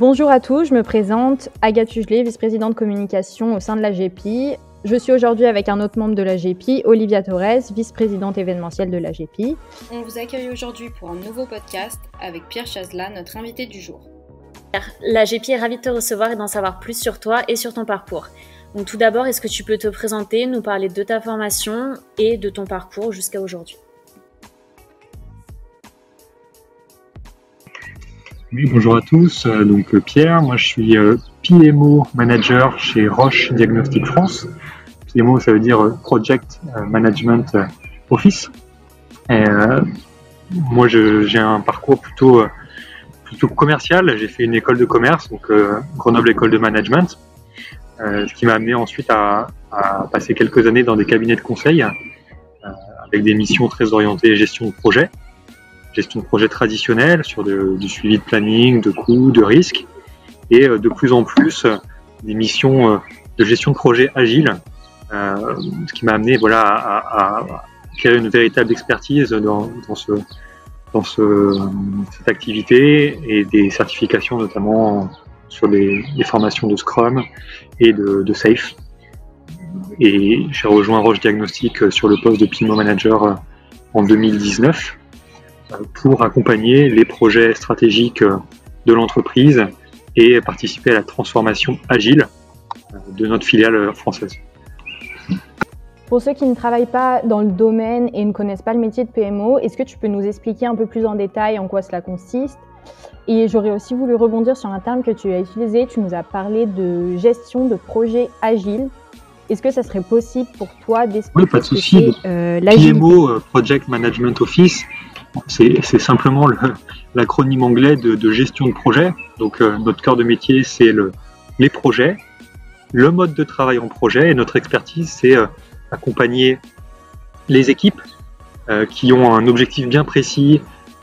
Bonjour à tous, je me présente, Agathe Hugelet, vice-présidente communication au sein de la GEPI. Je suis aujourd'hui avec un autre membre de la GEPI, Olivia Torres, vice-présidente événementielle de la GEPI. On vous accueille aujourd'hui pour un nouveau podcast avec Pierre Chazela, notre invité du jour. La GEPI est ravie de te recevoir et d'en savoir plus sur toi et sur ton parcours. Donc tout d'abord, est-ce que tu peux te présenter, nous parler de ta formation et de ton parcours jusqu'à aujourd'hui ? Oui, bonjour à tous. Donc Pierre, moi je suis PMO manager chez Roche Diagnostic France. PMO, ça veut dire Project Management Office. Et, moi, j'ai un parcours plutôt commercial. J'ai fait une école de commerce, donc Grenoble École de Management, ce qui m'a amené ensuite à passer quelques années dans des cabinets de conseil avec des missions très orientées gestion de projet traditionnelle sur du suivi de planning, de coûts, de risques, et de plus en plus des missions de gestion de projet agile, ce qui m'a amené à créer une véritable expertise dans cette activité et des certifications notamment sur les formations de Scrum et de Safe. Et j'ai rejoint Roche Diagnostic sur le poste de PMO Manager en 2019 pour accompagner les projets stratégiques de l'entreprise et participer à la transformation agile de notre filiale française. Pour ceux qui ne travaillent pas dans le domaine et ne connaissent pas le métier de PMO, est-ce que tu peux nous expliquer un peu plus en détail en quoi cela consiste ? Et j'aurais aussi voulu rebondir sur un terme que tu as utilisé, tu nous as parlé de gestion de projet agile. Est-ce que ça serait possible pour toi d'expliquer Oui, pas de souci. PMO, Project Management Office, c'est simplement l'acronyme anglais de gestion de projet. Donc notre cœur de métier, c'est les projets, le mode de travail en projet, et notre expertise, c'est accompagner les équipes qui ont un objectif bien précis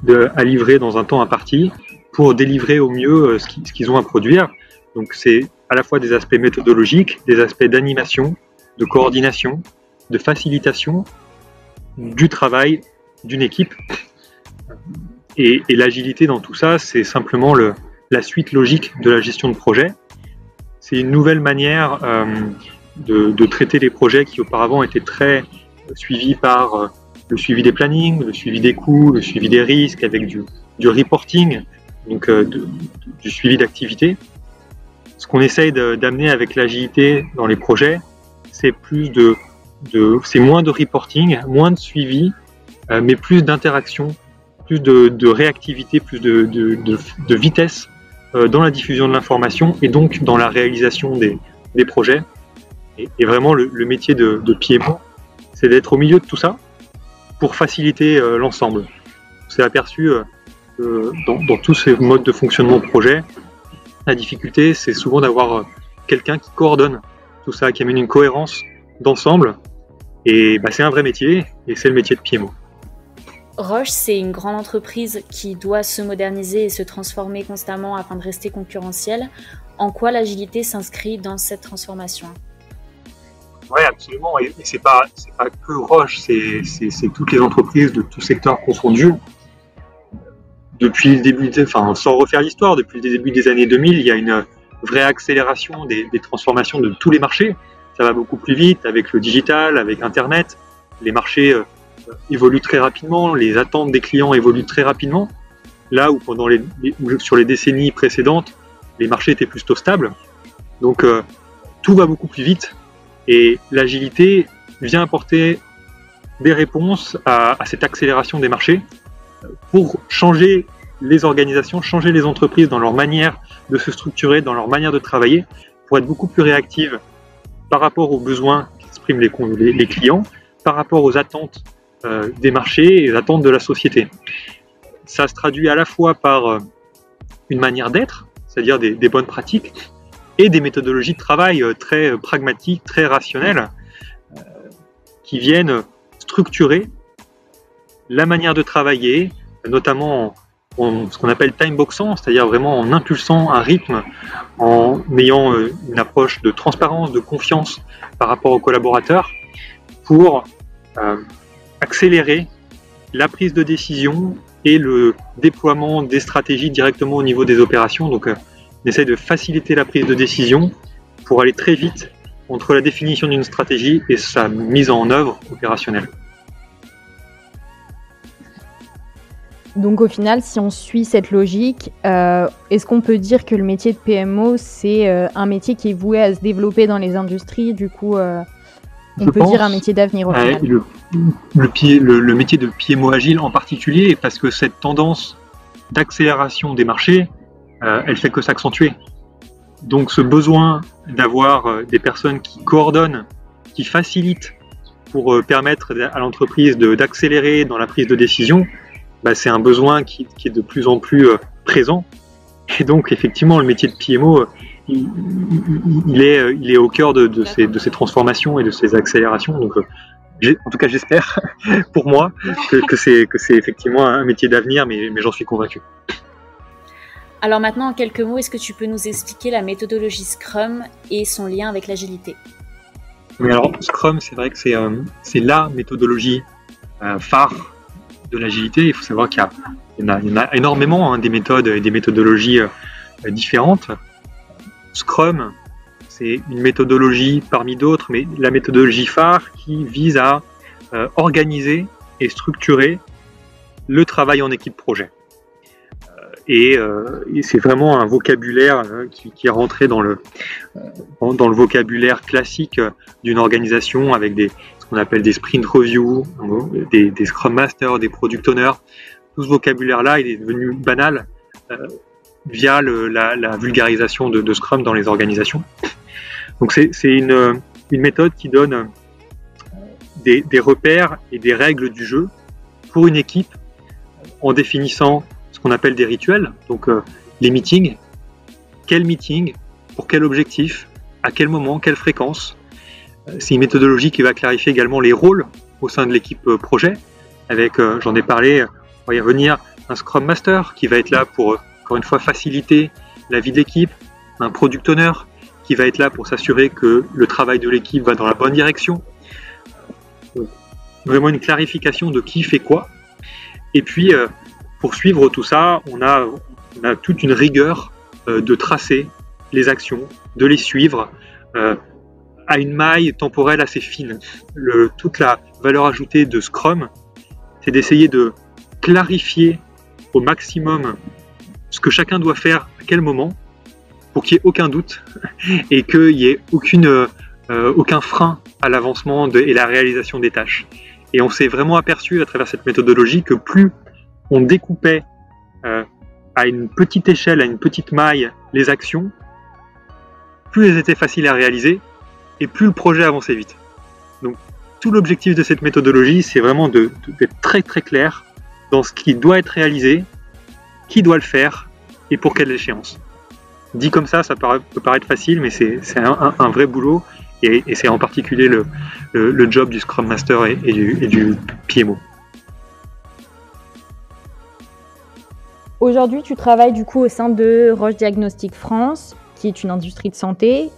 à livrer dans un temps imparti pour délivrer au mieux ce qu'ils ont à produire. Donc c'est à la fois des aspects méthodologiques, des aspects d'animation, de coordination, de facilitation du travail d'une équipe. Et l'agilité dans tout ça, c'est simplement la suite logique de la gestion de projet. C'est une nouvelle manière de traiter les projets qui auparavant étaient très suivis par le suivi des plannings, le suivi des coûts, le suivi des risques, avec du reporting, donc du suivi d'activité. Ce qu'on essaye d'amener avec l'agilité dans les projets, c'est c'est moins de reporting, moins de suivi, mais plus d'interaction, plus de réactivité, plus de vitesse dans la diffusion de l'information et donc dans la réalisation des projets. Et vraiment, le métier de PMO, c'est d'être au milieu de tout ça pour faciliter l'ensemble. On s'est aperçu dans tous ces modes de fonctionnement de projet, la difficulté, c'est souvent d'avoir quelqu'un qui coordonne tout ça, qui amène une cohérence d'ensemble. Et c'est un vrai métier, et c'est le métier de PMO. Roche, c'est une grande entreprise qui doit se moderniser et se transformer constamment afin de rester concurrentielle. En quoi l'agilité s'inscrit dans cette transformation ? Oui, absolument. Et c'est pas que Roche, c'est toutes les entreprises de tout secteur confondus. Depuis le début, sans refaire l'histoire, depuis le début des années 2000, il y a une vraie accélération des transformations de tous les marchés. Ça va beaucoup plus vite avec le digital, avec Internet. Les marchés évoluent très rapidement, les attentes des clients évoluent très rapidement. Là où sur les décennies précédentes, les marchés étaient plutôt stables. Donc tout va beaucoup plus vite et l'agilité vient apporter des réponses à cette accélération des marchés pour changer les organisations, changer les entreprises dans leur manière de se structurer, dans leur manière de travailler, pour être beaucoup plus réactives par rapport aux besoins qu'expriment les clients, par rapport aux attentes des marchés et les attentes de la société. Ça se traduit à la fois par une manière d'être, c'est-à-dire des bonnes pratiques, et des méthodologies de travail très pragmatiques, très rationnelles, qui viennent structurer la manière de travailler, notamment en ce qu'on appelle time-boxant, c'est-à-dire vraiment en impulsant un rythme, en ayant une approche de transparence, de confiance par rapport aux collaborateurs, pour accélérer la prise de décision et le déploiement des stratégies directement au niveau des opérations. Donc on essaie de faciliter la prise de décision pour aller très vite entre la définition d'une stratégie et sa mise en œuvre opérationnelle. Donc au final, si on suit cette logique, est-ce qu'on peut dire que le métier de PMO, c'est un métier qui est voué à se développer dans les industries, du coup on peut dire un métier d'avenir au final. Le métier de PMO agile en particulier, parce que cette tendance d'accélération des marchés, elle fait que s'accentuer. Donc ce besoin d'avoir des personnes qui coordonnent, qui facilitent pour permettre à l'entreprise d'accélérer dans la prise de décision, c'est un besoin qui est de plus en plus présent. Et donc effectivement le métier de PMO, il est au cœur de ces transformations et de ces accélérations. Donc en tout cas j'espère pour moi que c'est effectivement un métier d'avenir, mais j'en suis convaincu. Alors maintenant, en quelques mots, est-ce que tu peux nous expliquer la méthodologie Scrum et son lien avec l'agilité ? Oui, alors Scrum, c'est vrai que c'est la méthodologie phare de l'agilité. Il faut savoir qu'il y en a énormément des méthodes et des méthodologies différentes. Scrum, c'est une méthodologie parmi d'autres, mais la méthodologie phare qui vise à organiser et structurer le travail en équipe projet. Et c'est vraiment un vocabulaire qui est rentré dans le vocabulaire classique d'une organisation avec ce qu'on appelle des sprint reviews, des scrum masters, des product owners. Tout ce vocabulaire-là, il est devenu banal via la vulgarisation de Scrum dans les organisations. Donc c'est une méthode qui donne des repères et des règles du jeu pour une équipe en définissant ce qu'on appelle des rituels, donc les meetings, quel meeting, pour quel objectif, à quel moment, quelle fréquence. C'est une méthodologie qui va clarifier également les rôles au sein de l'équipe projet, avec, j'en ai parlé, on va y revenir, un Scrum Master qui va être là pour, encore une fois, faciliter la vie de l'équipe, un Product Owner qui va être là pour s'assurer que le travail de l'équipe va dans la bonne direction. Donc, vraiment une clarification de qui fait quoi. Et puis, pour suivre tout ça, on a toute une rigueur de tracer les actions, de les suivre à une maille temporelle assez fine. Toute la valeur ajoutée de Scrum, c'est d'essayer de clarifier au maximum ce que chacun doit faire à quel moment pour qu'il n'y ait aucun doute et qu'il n'y ait aucun frein à l'avancement et la réalisation des tâches. Et on s'est vraiment aperçu à travers cette méthodologie que plus on découpait à une petite échelle, à une petite maille, les actions, plus elles étaient faciles à réaliser et plus le projet avançait vite. Donc tout l'objectif de cette méthodologie, c'est vraiment d'être très très clair dans ce qui doit être réalisé, qui doit le faire et pour quelle échéance. Dit comme ça peut paraître facile, mais c'est un vrai boulot et c'est en particulier le job du Scrum Master et du PMO. Aujourd'hui, tu travailles du coup au sein de Roche Diagnostic France, qui est une industrie de santé.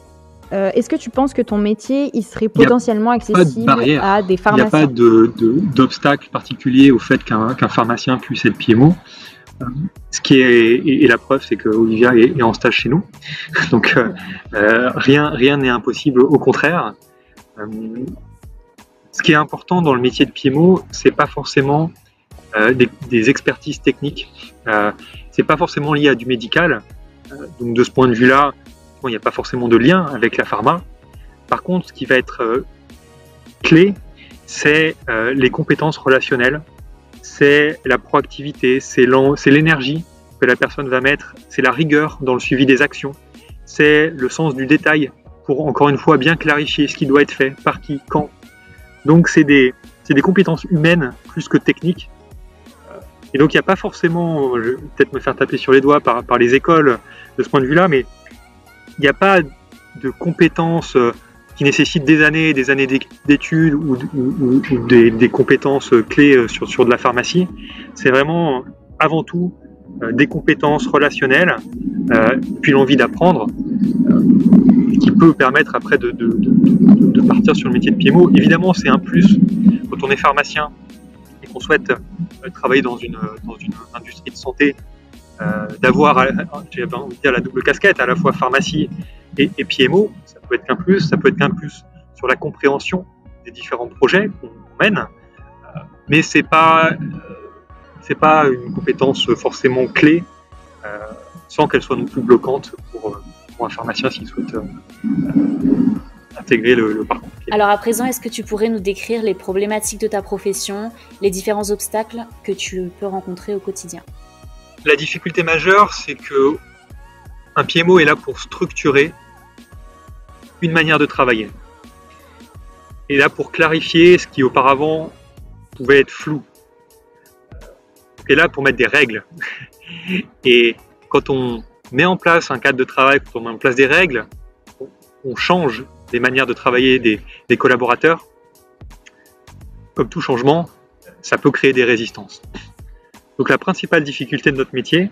Est-ce que tu penses que ton métier il serait potentiellement accessible à des pharmaciens ? Il n'y a pas d'obstacle particulier au fait qu'un pharmacien puisse être PMO. Ce qui est la preuve, c'est que Olivia est en stage chez nous. Donc rien n'est impossible, au contraire. Ce qui est important dans le métier de PMO, c'est pas forcément des expertises techniques. C'est pas forcément lié à du médical. Donc de ce point de vue-là, il n'y a pas forcément de lien avec la pharma. Par contre, ce qui va être clé, c'est les compétences relationnelles, c'est la proactivité, c'est l'énergie que la personne va mettre, c'est la rigueur dans le suivi des actions, c'est le sens du détail pour, encore une fois, bien clarifier ce qui doit être fait, par qui, quand. Donc c'est des compétences humaines plus que techniques. Et donc il n'y a pas forcément, je vais peut-être me faire taper sur les doigts par les écoles de ce point de vue-là, mais il n'y a pas de compétences qui nécessitent des années d'études ou des compétences clés sur de la pharmacie. C'est vraiment avant tout des compétences relationnelles, puis l'envie d'apprendre, qui peut permettre après de partir sur le métier de PMO. Évidemment, c'est un plus quand on est pharmacien et qu'on souhaite travailler dans une industrie de santé. d'avoir, j'ai envie de dire, la double casquette, à la fois pharmacie et PMO. Ça peut être qu'un plus, ça peut être qu'un plus sur la compréhension des différents projets qu'on mène, mais c'est pas une compétence forcément clé, sans qu'elle soit non plus bloquante pour un pharmacien s'il souhaite intégrer le parcours. Alors à présent, est-ce que tu pourrais nous décrire les problématiques de ta profession, les différents obstacles que tu peux rencontrer au quotidien? La difficulté majeure, c'est que un PMO est là pour structurer une manière de travailler. Et là pour clarifier ce qui auparavant pouvait être flou. Et là pour mettre des règles. Et quand on met en place un cadre de travail, quand on met en place des règles, on change les manières de travailler des collaborateurs. Comme tout changement, ça peut créer des résistances. Donc la principale difficulté de notre métier,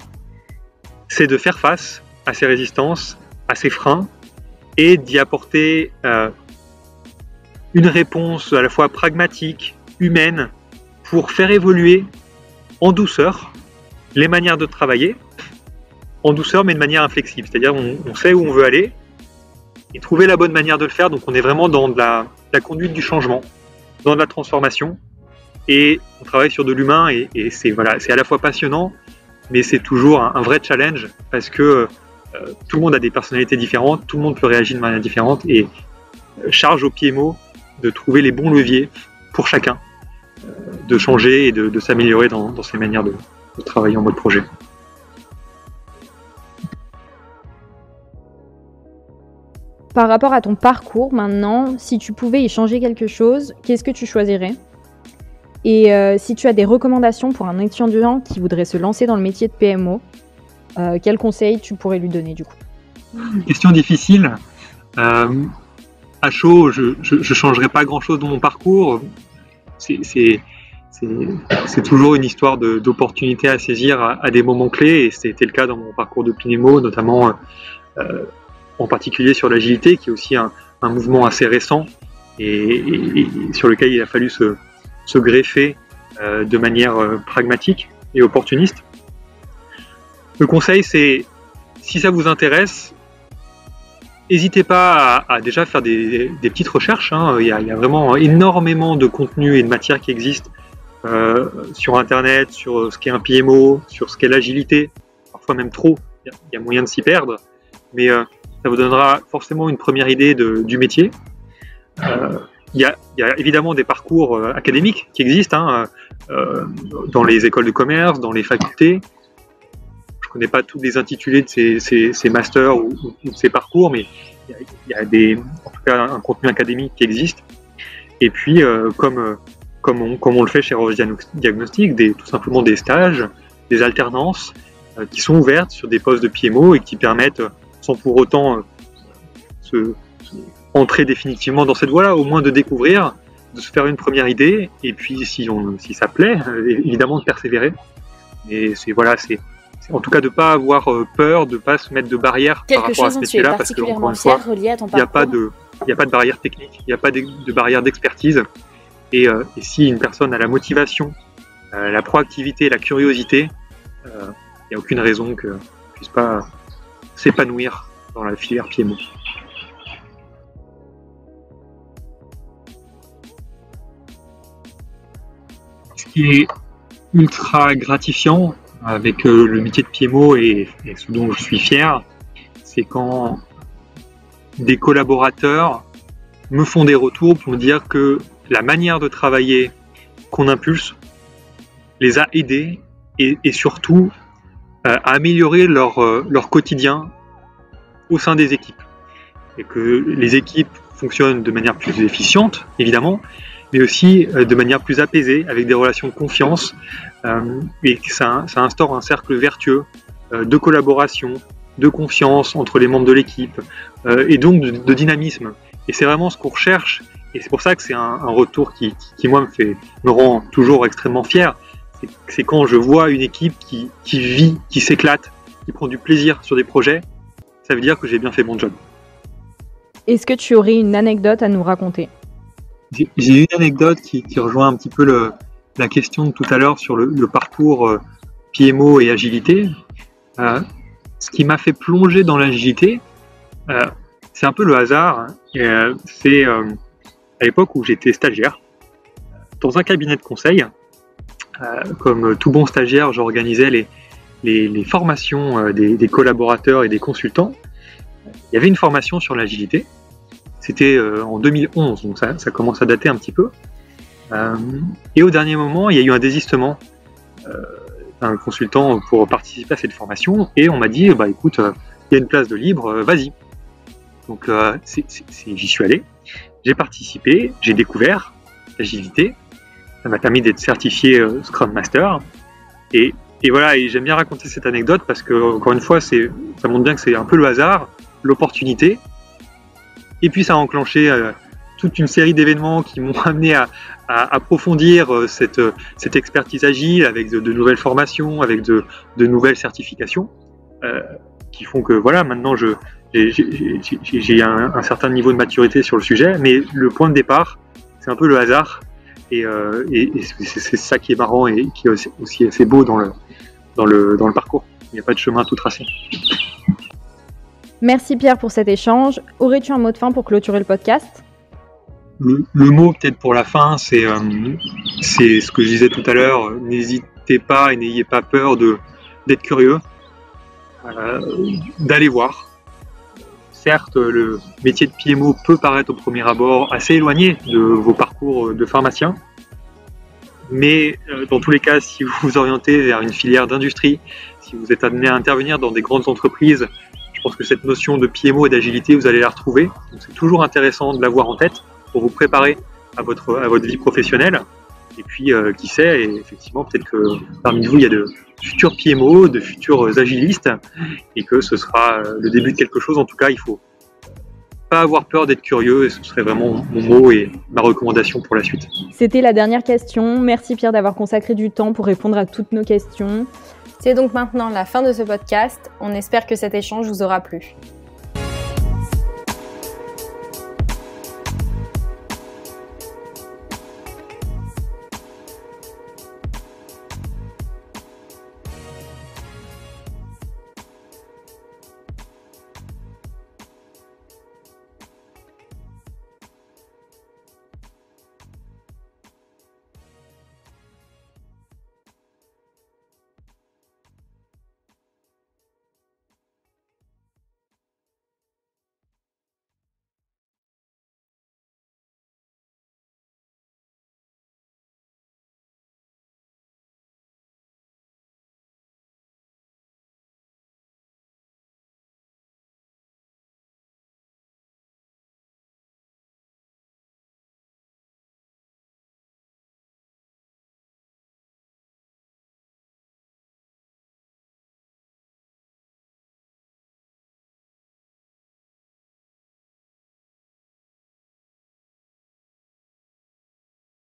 c'est de faire face à ces résistances, à ces freins, et d'y apporter une réponse à la fois pragmatique, humaine, pour faire évoluer en douceur les manières de travailler, en douceur mais de manière inflexible. C'est-à-dire on sait où on veut aller et trouver la bonne manière de le faire. Donc on est vraiment dans de la conduite du changement, dans de la transformation, et on travaille sur de l'humain, et c'est à la fois passionnant, mais c'est toujours un vrai challenge, parce que tout le monde a des personnalités différentes, tout le monde peut réagir de manière différente, et charge au PMO de trouver les bons leviers pour chacun, de changer et de s'améliorer dans ses manières de travailler en mode projet. Par rapport à ton parcours maintenant, si tu pouvais y changer quelque chose, qu'est-ce que tu choisirais? Et si tu as des recommandations pour un étudiant qui voudrait se lancer dans le métier de PMO, quels conseils tu pourrais lui donner du coup? Question difficile. À chaud, je ne changerai pas grand-chose dans mon parcours. C'est toujours une histoire d'opportunités à saisir à des moments clés, et c'était le cas dans mon parcours de PMO, notamment en particulier sur l'agilité, qui est aussi un mouvement assez récent et sur lequel il a fallu se greffer de manière pragmatique et opportuniste. Le conseil, c'est, si ça vous intéresse, n'hésitez pas à déjà faire des petites recherches. Il y a vraiment énormément de contenu et de matière qui existent sur Internet, sur ce qu'est un PMO, sur ce qu'est l'agilité, parfois même trop. Il y a moyen de s'y perdre, mais ça vous donnera forcément une première idée du métier. Il y a évidemment des parcours académiques qui existent dans les écoles de commerce, dans les facultés. Je ne connais pas tous les intitulés de ces masters ou de ces parcours, mais il y a en tout cas un contenu académique qui existe. Et puis, comme on le fait chez Roche Diagnostic, tout simplement des stages, des alternances qui sont ouvertes sur des postes de PMO et qui permettent, sans pour autant entrer définitivement dans cette voie-là, au moins de découvrir, de se faire une première idée, et puis si ça plaît, évidemment de persévérer. Et c'est en tout cas de ne pas avoir peur, de ne pas se mettre de barrières par rapport à ce métier-là, parce que, encore une fois, il n'y a pas de barrière technique, il n'y a pas de barrière d'expertise, et si une personne a la motivation, la proactivité, la curiosité, il n'y a aucune raison qu'elle ne puisse pas s'épanouir dans la filière PMO. Ce qui est ultra gratifiant avec le métier de PMO et ce dont je suis fier, c'est quand des collaborateurs me font des retours pour me dire que la manière de travailler qu'on impulse les a aidés et surtout à améliorer leur quotidien au sein des équipes. Et que les équipes fonctionnent de manière plus efficiente, évidemment, mais aussi de manière plus apaisée, avec des relations de confiance, et que ça instaure un cercle vertueux de collaboration, de confiance entre les membres de l'équipe, et donc de dynamisme. Et c'est vraiment ce qu'on recherche, et c'est pour ça que c'est un retour qui moi, me rend toujours extrêmement fier. C'est quand je vois une équipe qui vit, qui s'éclate, qui prend du plaisir sur des projets, ça veut dire que j'ai bien fait mon job. Est-ce que tu aurais une anecdote à nous raconter ? J'ai une anecdote qui rejoint un petit peu la question de tout à l'heure sur le parcours PMO et agilité. Ce qui m'a fait plonger dans l'agilité, c'est un peu le hasard. C'est à l'époque où j'étais stagiaire dans un cabinet de conseil. Comme tout bon stagiaire, j'organisais les formations des collaborateurs et des consultants. Il y avait une formation sur l'agilité. C'était en 2011, donc ça commence à dater un petit peu. Et au dernier moment, il y a eu un désistement d'un consultant pour participer à cette formation. Et on m'a dit, écoute, il y a une place de libre, vas-y. Donc j'y suis allé, j'ai participé, j'ai découvert l'agilité. Ça m'a permis d'être certifié Scrum Master. Et voilà, et j'aime bien raconter cette anecdote parce que, encore une fois, ça montre bien que c'est un peu le hasard, l'opportunité. Et puis ça a enclenché toute une série d'événements qui m'ont amené à approfondir cette expertise agile avec de nouvelles formations, avec de nouvelles certifications, qui font que voilà, maintenant j'ai un certain niveau de maturité sur le sujet, mais le point de départ, c'est un peu le hasard, et c'est ça qui est marrant et qui est aussi assez beau dans le parcours. Il n'y a pas de chemin tout tracé. Merci Pierre pour cet échange. Aurais-tu un mot de fin pour clôturer le podcast ? Le mot peut-être pour la fin, c'est ce que je disais tout à l'heure. N'hésitez pas et n'ayez pas peur d'être curieux, d'aller voir. Certes, le métier de PMO peut paraître au premier abord assez éloigné de vos parcours de pharmacien, mais dans tous les cas, si vous vous orientez vers une filière d'industrie, si vous êtes amené à intervenir dans des grandes entreprises, je pense que cette notion de PMO et d'agilité, vous allez la retrouver. Donc c'est toujours intéressant de l'avoir en tête pour vous préparer à votre vie professionnelle. Et puis, qui sait, et effectivement, peut-être que parmi vous, il y a de futurs PMO, de futurs agilistes, et que ce sera le début de quelque chose. En tout cas, il faut pas avoir peur d'être curieux, et ce serait vraiment mon mot et ma recommandation pour la suite. C'était la dernière question. Merci Pierre d'avoir consacré du temps pour répondre à toutes nos questions. C'est donc maintenant la fin de ce podcast. On espère que cet échange vous aura plu.